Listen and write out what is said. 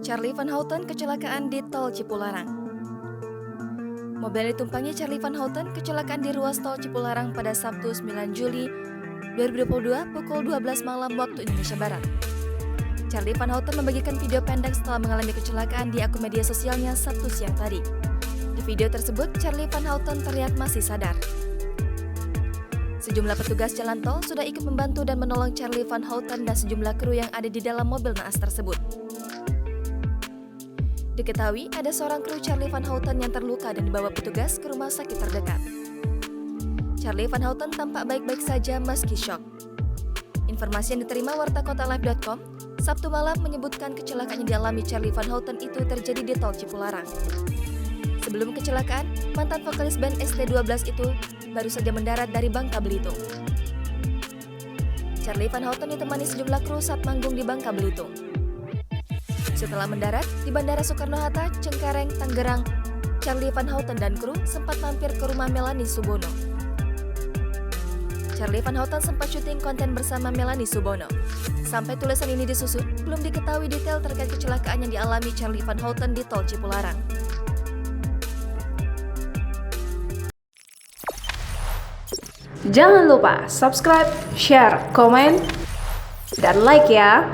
Charlie Van Houten kecelakaan di tol Cipularang. Mobil yang ditumpangi Charlie Van Houten kecelakaan di ruas tol Cipularang pada Sabtu 9 Juli 2022 pukul 12 malam waktu Indonesia Barat. Charlie Van Houten membagikan video pendek setelah mengalami kecelakaan di akun media sosialnya Sabtu siang tadi. Di video tersebut, Charlie Van Houten terlihat masih sadar. Sejumlah petugas jalan tol sudah ikut membantu dan menolong Charlie Van Houten dan sejumlah kru yang ada di dalam mobil naas tersebut. Diketahui ada seorang kru Charlie Van Houten yang terluka dan dibawa petugas ke rumah sakit terdekat. Charlie Van Houten tampak baik-baik saja meski syok. Informasi yang diterima wartakotalive.com Sabtu malam menyebutkan kecelakaan yang dialami Charlie Van Houten itu terjadi di tol Cipularang. Sebelum kecelakaan, mantan vokalis band ST12 itu baru saja mendarat dari Bangka Belitung. Charlie Van Houten ditemani sejumlah kru saat manggung di Bangka Belitung. Setelah mendarat di Bandara Soekarno-Hatta, Cengkareng, Tangerang, Charlie Van Houten dan kru sempat mampir ke rumah Melanie Subono. Charlie Van Houten sempat syuting konten bersama Melanie Subono. Sampai tulisan ini disusun, belum diketahui detail terkait kecelakaan yang dialami Charlie Van Houten di tol Cipularang. Jangan lupa subscribe, share, komen, dan like ya!